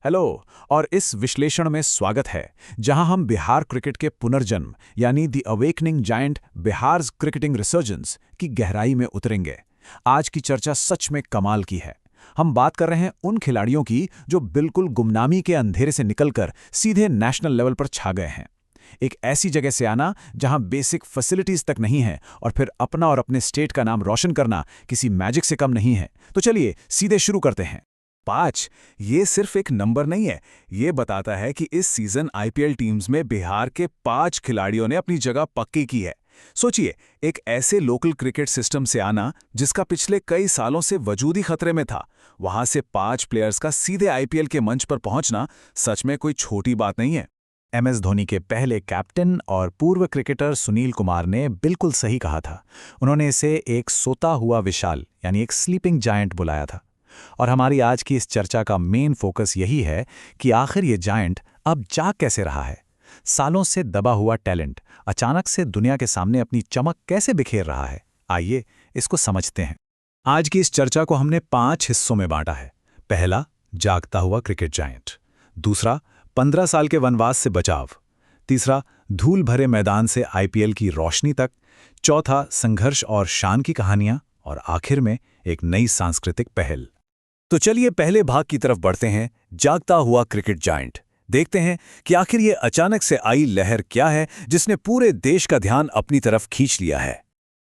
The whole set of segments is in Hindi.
हेलो। और इस विश्लेषण में स्वागत है, जहां हम बिहार क्रिकेट के पुनर्जन्म यानी the awakening giant Bihar's cricketing resurgence की गहराई में उतरेंगे। आज की चर्चा सच में कमाल की है। हम बात कर रहे हैं उन खिलाड़ियों की जो बिल्कुल गुमनामी के अंधेरे से निकलकर सीधे नेशनल लेवल पर छा गए हैं। एक ऐसी जगह से आना जहां बेसिक फैसिलिटीज तक नहीं है और फिर अपना और अपने स्टेट का नाम रोशन करना किसी मैजिक से कम नहीं है। तो चलिए सीधे शुरू करते हैं। 5 ये सिर्फ एक नंबर नहीं है। ये बताता है कि इस सीजन आईपीएल टीम्स में बिहार के 5 खिलाड़ियों ने अपनी जगह पक्की की है। सोचिए, एक ऐसे लोकल क्रिकेट सिस्टम से आना जिसका पिछले कई सालों से वजूद ही खतरे में था, वहां से 5 प्लेयर्स का सीधे आईपीएल के मंच पर पहुंचना सच में कोई छोटी बात नहीं है। एमएस धोनी के पहले कैप्टन और पूर्व क्रिकेटर सुनील कुमार ने बिल्कुल सही कहा था। उन्होंने इसे एक सोता हुआ विशाल यानी एक स्लीपिंग जायंट बुलाया था। और हमारी आज की इस चर्चा का मेन फोकस यही है कि आखिर ये जायंट अब जाग कैसे रहा है। सालों से दबा हुआ टैलेंट अचानक से दुनिया के सामने अपनी चमक कैसे बिखेर रहा है। आइए इसको समझते हैं। आज की इस चर्चा को हमने 5 हिस्सों में बांटा है। पहला, जागता हुआ क्रिकेट जायंट। दूसरा, 15 साल के वनवास से बचाव। तीसरा, धूल भरे मैदान से आईपीएल की रोशनी तक। चौथा, संघर्ष और शान की कहानियां। और आखिर में एक नई सांस्कृतिक पहल। तो चलिए पहले भाग की तरफ बढ़ते हैं, जागता हुआ क्रिकेट जायंट। देखते हैं कि आखिर ये अचानक से आई लहर क्या है जिसने पूरे देश का ध्यान अपनी तरफ खींच लिया है।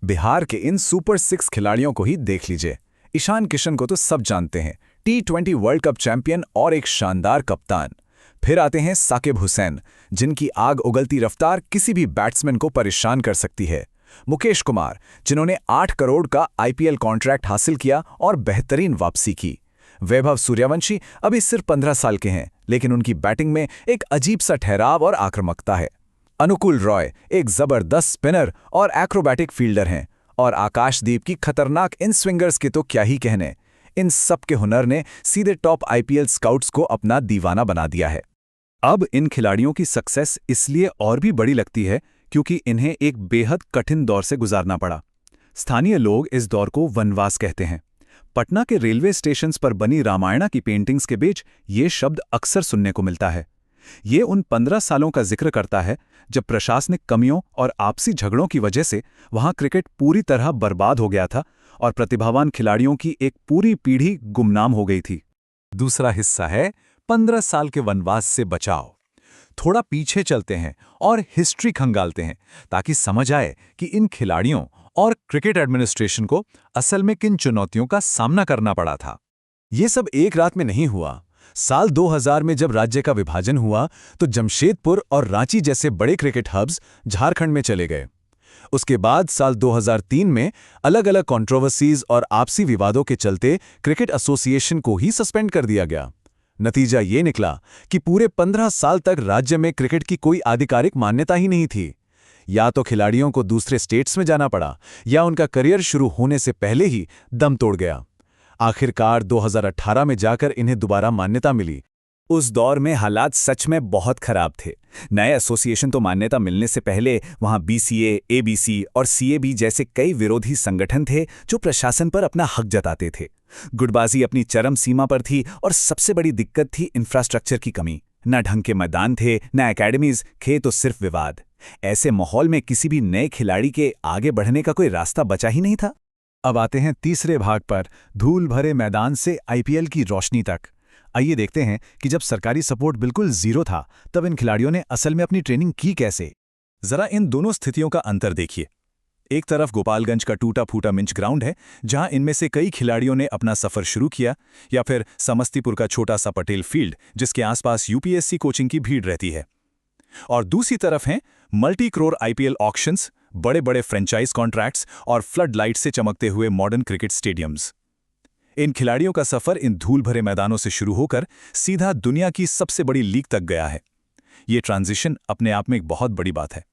बिहार के इन सुपर 6 खिलाड़ियों को ही देख लीजिए। ईशान किशन को तो सब जानते हैं, T20 वर्ल्ड कप चैंपियन और एक शानदार कप्तान। फिर आते हैं साकिब हुसैन, जिनकी आग उगलती रफ्तार किसी भी बैट्समैन को परेशान कर सकती है। मुकेश कुमार, जिन्होंने 8 करोड़ का आईपीएल कॉन्ट्रैक्ट हासिल किया और बेहतरीन वापसी की। वैभव सूर्यवंशी अभी सिर्फ 15 साल के हैं, लेकिन उनकी बैटिंग में एक अजीब सा ठहराव और आक्रामकता है। अनुकूल रॉय एक जबरदस्त स्पिनर और एक्रोबैटिक फील्डर हैं। और आकाशदीप की खतरनाक इन स्विंगर्स के तो क्या ही कहने। इन सब के हुनर ने सीधे टॉप आईपीएल स्काउट्स को अपना दीवाना बना दिया है। अब इन खिलाड़ियों की सक्सेस इसलिए और भी बड़ी लगती है क्योंकि इन्हें एक बेहद कठिन दौर से गुजारना पड़ा। स्थानीय लोग इस दौर को वनवास कहते हैं। पटना के रेलवे स्टेशंस पर बनी रामायणा की पेंटिंग्स के बीच ये शब्द अक्सर सुनने को मिलता है। ये उन 15 सालों का जिक्र करता है जब प्रशासनिक कमियों और आपसी झगड़ों की वजह से वहां क्रिकेट पूरी तरह बर्बाद हो गया था और प्रतिभावान खिलाड़ियों की एक पूरी पीढ़ी गुमनाम हो गई थी। दूसरा हिस्सा है 15 साल के वनवास से बचाव। थोड़ा पीछे चलते हैं और हिस्ट्री खंगालते हैं ताकि समझ आए कि इन खिलाड़ियों और क्रिकेट एडमिनिस्ट्रेशन को असल में किन चुनौतियों का सामना करना पड़ा था। ये सब एक रात में नहीं हुआ। साल 2000 में जब राज्य का विभाजन हुआ तो जमशेदपुर और रांची जैसे बड़े क्रिकेट हब्स झारखंड में चले गए। उसके बाद साल 2003 में अलग अलग कंट्रोवर्सीज और आपसी विवादों के चलते क्रिकेट एसोसिएशन को ही सस्पेंड कर दिया गया। नतीजा ये निकला कि पूरे 15 साल तक राज्य में क्रिकेट की कोई आधिकारिक मान्यता ही नहीं थी। या तो खिलाड़ियों को दूसरे स्टेट्स में जाना पड़ा या उनका करियर शुरू होने से पहले ही दम तोड़ गया। आखिरकार 2018 में जाकर इन्हें दोबारा मान्यता मिली। उस दौर में हालात सच में बहुत खराब थे। नए एसोसिएशन तो मान्यता मिलने से पहले वहां बीसीए, एबीसी और सीएबी जैसे कई विरोधी संगठन थे जो प्रशासन पर अपना हक जताते थे। गुटबाजी अपनी चरम सीमा पर थी और सबसे बड़ी दिक्कत थी इंफ्रास्ट्रक्चर की कमी। न ढंग के मैदान थे, न एकेडमीज, थे तो सिर्फ विवाद। ऐसे माहौल में किसी भी नए खिलाड़ी के आगे बढ़ने का कोई रास्ता बचा ही नहीं था। अब आते हैं तीसरे भाग पर, धूल भरे मैदान से आईपीएल की रोशनी तक। आइए देखते हैं कि जब सरकारी सपोर्ट बिल्कुल जीरो था तब इन खिलाड़ियों ने असल में अपनी ट्रेनिंग की कैसे। जरा इन दोनों स्थितियों का अंतर देखिए। एक तरफ गोपालगंज का टूटा फूटा मिंच ग्राउंड है जहां इनमें से कई खिलाड़ियों ने अपना सफर शुरू किया, या फिर समस्तीपुर का छोटा सा पटेल फील्ड जिसके आसपास यूपीएससी कोचिंग की भीड़ रहती है। और दूसरी तरफ हैं मल्टी क्रोर आईपीएल ऑक्शंस, बड़े बड़े फ्रेंचाइज कॉन्ट्रैक्ट्स और फ्लड लाइट से चमकते हुए मॉडर्न क्रिकेट स्टेडियम्स। इन खिलाड़ियों का सफर इन धूल भरे मैदानों से शुरू होकर सीधा दुनिया की सबसे बड़ी लीग तक गया है। ये ट्रांजिशन अपने आप में एक बहुत बड़ी बात है।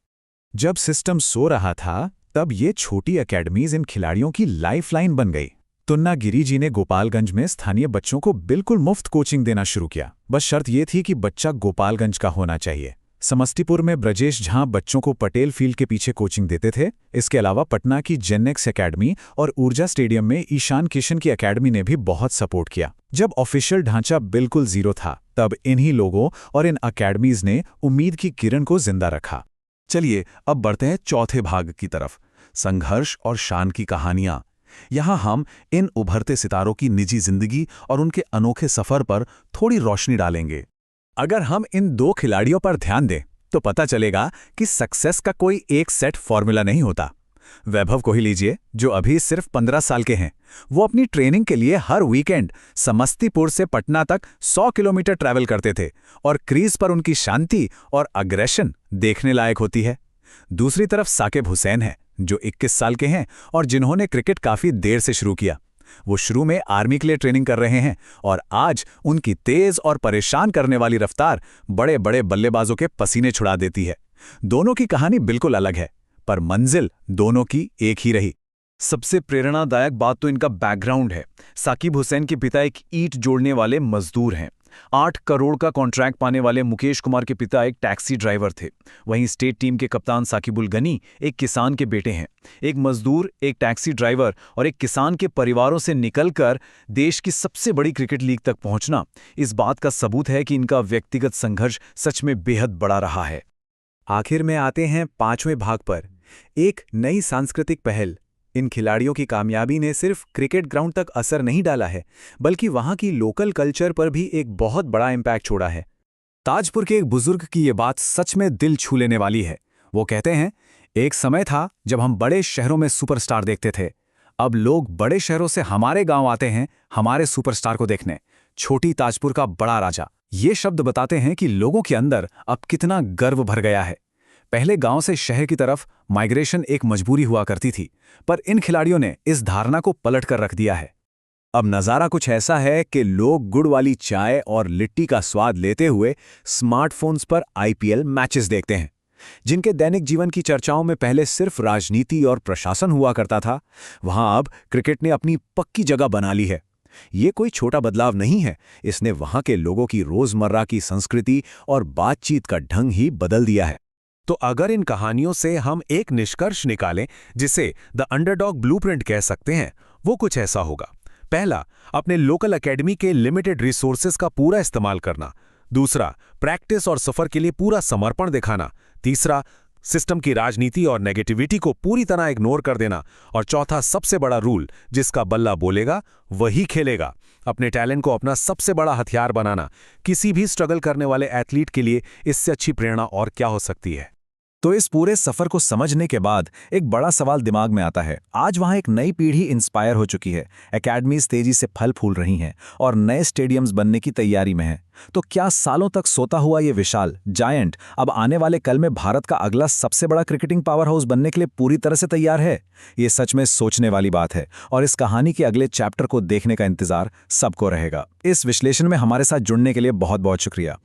जब सिस्टम सो रहा था तब ये छोटी एकेडमीज इन खिलाड़ियों की लाइफलाइन बन गई। तुन्ना गिरी जी ने गोपालगंज में स्थानीय बच्चों को बिल्कुल मुफ्त कोचिंग देना शुरू किया। बस शर्त ये थी कि बच्चा गोपालगंज का होना चाहिए। समस्तीपुर में ब्रजेश झा बच्चों को पटेल फील्ड के पीछे कोचिंग देते थे। इसके अलावा पटना की जेनेक्स एकेडमी और ऊर्जा स्टेडियम में ईशान किशन की एकेडमी ने भी बहुत सपोर्ट किया। जब ऑफिशियल ढांचा बिल्कुल जीरो था, तब इन्हीं लोगों और इन एकेडमीज ने उम्मीद की किरण को जिंदा रखा। चलिए अब बढ़ते हैं चौथे भाग की तरफ, संघर्ष और शान की कहानियां। यहां हम इन उभरते सितारों की निजी जिंदगी और उनके अनोखे सफर पर थोड़ी रोशनी डालेंगे। अगर हम इन दो खिलाड़ियों पर ध्यान दें तो पता चलेगा कि सक्सेस का कोई एक सेट फॉर्मूला नहीं होता। वैभव को ही लीजिए, जो अभी सिर्फ 15 साल के हैं। वो अपनी ट्रेनिंग के लिए हर वीकेंड समस्तीपुर से पटना तक 100 किलोमीटर ट्रैवल करते थे और क्रीज पर उनकी शांति और अग्रेशन देखने लायक होती है। दूसरी तरफ साकिब हुसैन है, जो 21 साल के हैं और जिन्होंने क्रिकेट काफी देर से शुरू किया। वो शुरू में आर्मी के लिए ट्रेनिंग कर रहे हैं और आज उनकी तेज और परेशान करने वाली रफ्तार बड़े बड़े बल्लेबाजों के पसीने छुड़ा देती है। दोनों की कहानी बिल्कुल अलग है, पर मंजिल दोनों की एक ही रही। सबसे प्रेरणादायक बात तो इनका बैकग्राउंड है। साकिब हुसैन के पिता एक ईंट जोड़ने वाले मजदूर हैं। 8 करोड़ का कॉन्ट्रैक्ट पाने वाले मुकेश कुमार के पिता एक टैक्सी ड्राइवर थे। वहीं स्टेट टीम के कप्तान साकिबुल गनी एक किसान के बेटे हैं। एक मजदूर, एक टैक्सी ड्राइवर और एक किसान के परिवारों से निकलकर देश की सबसे बड़ी क्रिकेट लीग तक पहुंचना इस बात का सबूत है कि इनका व्यक्तिगत संघर्ष सच में बेहद बड़ा रहा है। आखिर में आते हैं 5वें भाग पर, एक नई सांस्कृतिक पहल। इन खिलाड़ियों की कामयाबी ने सिर्फ क्रिकेट ग्राउंड तक असर नहीं डाला है, बल्कि वहां की लोकल कल्चर पर भी एक बहुत बड़ा इम्पैक्ट छोड़ा है। ताजपुर के एक बुजुर्ग की ये बात सच में दिल छू लेने वाली है। वो कहते हैं, एक समय था जब हम बड़े शहरों में सुपरस्टार देखते थे। अब लोग बड़े शहरों से हमारे गांव आते हैं हमारे सुपरस्टार को देखने। छोटी ताजपुर का बड़ा राजा। ये शब्द बताते हैं कि लोगों के अंदर अब कितना गर्व भर गया है। पहले गांव से शहर की तरफ माइग्रेशन एक मजबूरी हुआ करती थी, पर इन खिलाड़ियों ने इस धारणा को पलट कर रख दिया है। अब नज़ारा कुछ ऐसा है कि लोग गुड़ वाली चाय और लिट्टी का स्वाद लेते हुए स्मार्टफोन्स पर आईपीएल मैचेस देखते हैं। जिनके दैनिक जीवन की चर्चाओं में पहले सिर्फ राजनीति और प्रशासन हुआ करता था, वहां अब क्रिकेट ने अपनी पक्की जगह बना ली है। ये कोई छोटा बदलाव नहीं है, इसने वहां के लोगों की रोजमर्रा की संस्कृति और बातचीत का ढंग ही बदल दिया है। तो अगर इन कहानियों से हम एक निष्कर्ष निकालें जिसे द अंडरडॉग ब्लूप्रिंट कह सकते हैं, वो कुछ ऐसा होगा। पहला, अपने लोकल एकेडमी के लिमिटेड रिसोर्सेज का पूरा इस्तेमाल करना। दूसरा, प्रैक्टिस और सफर के लिए पूरा समर्पण दिखाना। तीसरा, सिस्टम की राजनीति और नेगेटिविटी को पूरी तरह इग्नोर कर देना। और चौथा, सबसे बड़ा रूल, जिसका बल्ला बोलेगा वही खेलेगा। अपने टैलेंट को अपना सबसे बड़ा हथियार बनाना। किसी भी स्ट्रगल करने वाले एथलीट के लिए इससे अच्छी प्रेरणा और क्या हो सकती है। तो इस पूरे सफर को समझने के बाद एक बड़ा सवाल दिमाग में आता है। आज वहां एक नई पीढ़ी इंस्पायर हो चुकी है, एकेडमीज तेजी से फल फूल रही हैं और नए स्टेडियम्स बनने की तैयारी में हैं। तो क्या सालों तक सोता हुआ ये विशाल जायंट अब आने वाले कल में भारत का अगला सबसे बड़ा क्रिकेटिंग पावर हाउस बनने के लिए पूरी तरह से तैयार है? ये सच में सोचने वाली बात है और इस कहानी के अगले चैप्टर को देखने का इंतजार सबको रहेगा। इस विश्लेषण में हमारे साथ जुड़ने के लिए बहुत बहुत शुक्रिया।